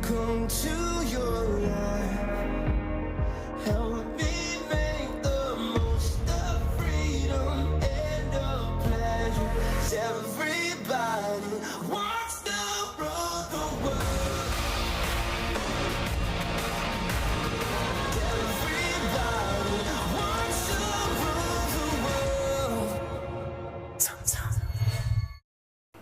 come to your life. Help me make the most of freedom and of pleasure. 'Cause everybody wants to rule the world. Everybody wants to rule the world.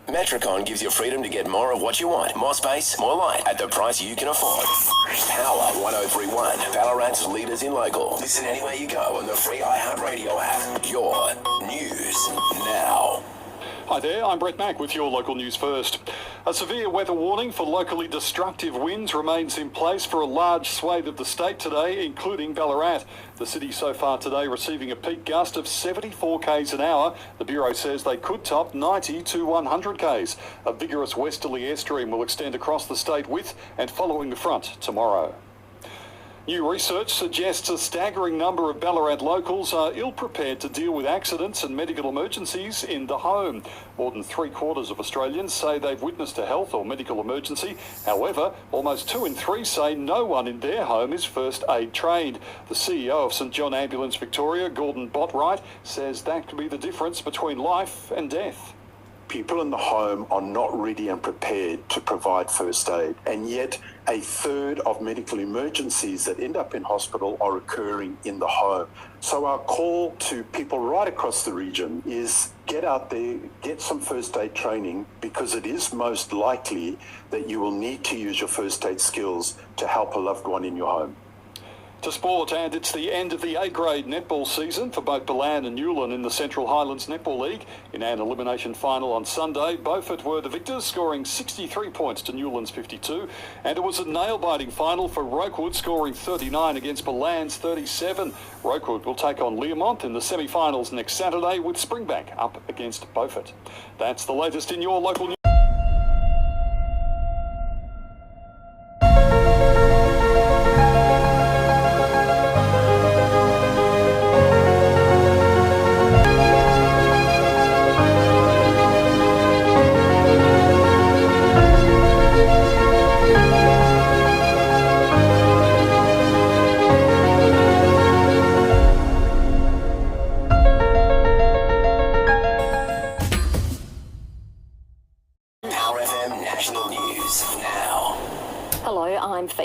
Metricon gives you freedom to get more of what you want. More space, more light, at the price you can afford. Power 103.1, Ballarat's leaders in local. Listen anywhere you go on the free iHeartRadio app. Your news now. Hi there, I'm Mack with your local news first. A severe weather warning for locally destructive winds remains in place for a large swathe of the state today, including Ballarat. The city so far today receiving a peak gust of 74 k's an hour. The Bureau says they could top 90 to 100 k's. A vigorous westerly airstream will extend across the state with and following the front tomorrow. New research suggests a staggering number of Ballarat locals are ill-prepared to deal with accidents and medical emergencies in the home. More than 3/4 of Australians say they've witnessed a health or medical emergency. However, almost 2 in 3 say no one in their home is first aid trained. The CEO of St John Ambulance Victoria, Gordon Botwright, says that could be the difference between life and death. People in the home are not ready and prepared to provide first aid, and yet a third of medical emergencies that end up in hospital are occurring in the home. So our call to people right across the region is get out there, get some first aid training, because it is most likely that you will need to use your first aid skills to help a loved one in your home. To sport, and it's the end of the A-grade netball season for both Ballarat and Newlyn in the Central Highlands Netball League. In an elimination final on Sunday, Beaufort were the victors, scoring 63 points to Newlyn's 52, and it was a nail-biting final for Rokewood, scoring 39 against Ballan's 37. Rokewood will take on Learmont in the semi-finals next Saturday, with Springbank up against Beaufort. That's the latest in your local news.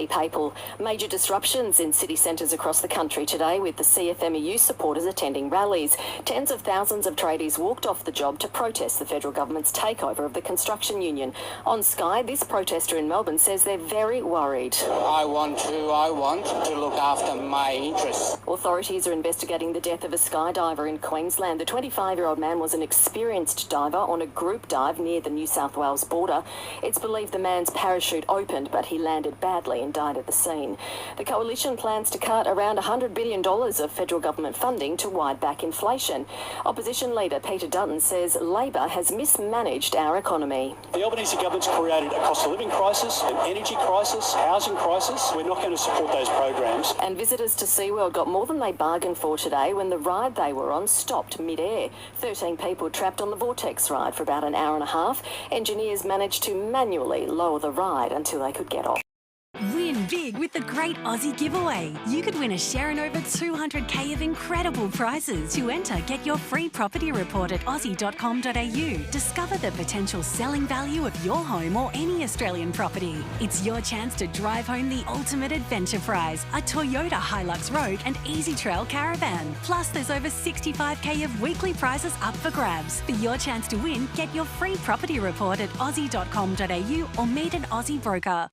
Papel. Major disruptions in city centres across the country today, with the CFMEU supporters attending rallies. Tens of thousands of tradies walked off the job to protest the federal government's takeover of the construction union. On Sky, this protester in Melbourne says they're very worried. I want to look after my interests. Authorities are investigating the death of a skydiver in Queensland. The 25-year-old man was an experienced diver on a group dive near the New South Wales border. It's believed the man's parachute opened, but he landed badly and died at the scene. The coalition plans to cut around $100 billion of federal government funding to ride back inflation. Opposition leader Peter Dutton says Labor has mismanaged our economy. The Albanese government's created a cost of living crisis, an energy crisis, housing crisis. We're not going to support those programs. And visitors to SeaWorld got more than they bargained for today when the ride they were on stopped mid-air. 13 people trapped on the Vortex ride for about an hour and a half. Engineers managed to manually lower the ride until they could get off. Win big with the Great Aussie Giveaway. You could win a share in over 200k of incredible prizes. To enter, get your free property report at aussie.com.au. Discover the potential selling value of your home or any Australian property. It's your chance to drive home the ultimate adventure prize, a Toyota Hilux Rogue and Easy Trail Caravan. Plus, there's over 65k of weekly prizes up for grabs. For your chance to win, get your free property report at aussie.com.au or meet an Aussie broker.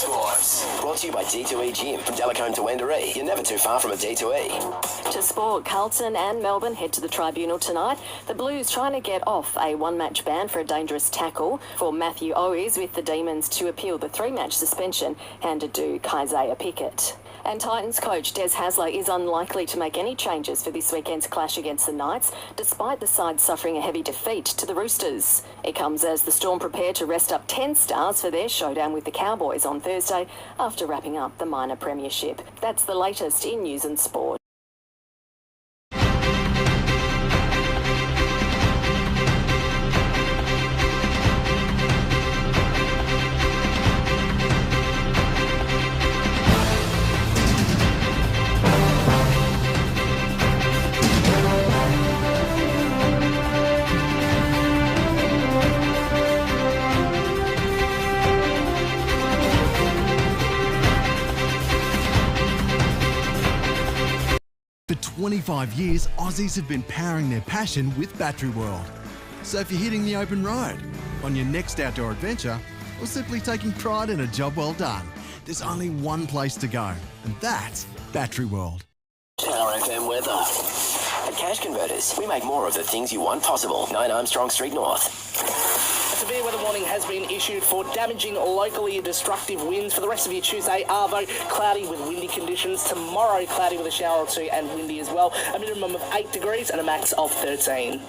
Sports. Brought to you by D2E Gym. From Delacombe to Wendouree, you're never too far from a D2E. To sport, Carlton and Melbourne head to the tribunal tonight. The Blues trying to get off a one-match ban for a dangerous tackle for Matthew Owies, with the Demons to appeal the three-match suspension handed to Isaiah Pickett. And Titans coach Des Hasler is unlikely to make any changes for this weekend's clash against the Knights, despite the side suffering a heavy defeat to the Roosters. It comes as the Storm prepare to rest up 10 stars for their showdown with the Cowboys on Thursday after wrapping up the minor premiership. That's the latest in news and sport. For 25 years, Aussies have been powering their passion with Battery World. So if you're hitting the open road, on your next outdoor adventure, or simply taking pride in a job well done, there's only one place to go, and that's Battery World. Power FM weather. At Cash Converters, we make more of the things you want possible. 9 Armstrong Street North. A severe weather warning has been issued for damaging, locally destructive winds for the rest of your Tuesday. Arvo, cloudy with windy conditions. Tomorrow, cloudy with a shower or two and windy as well. A minimum of 8 degrees and a max of 13.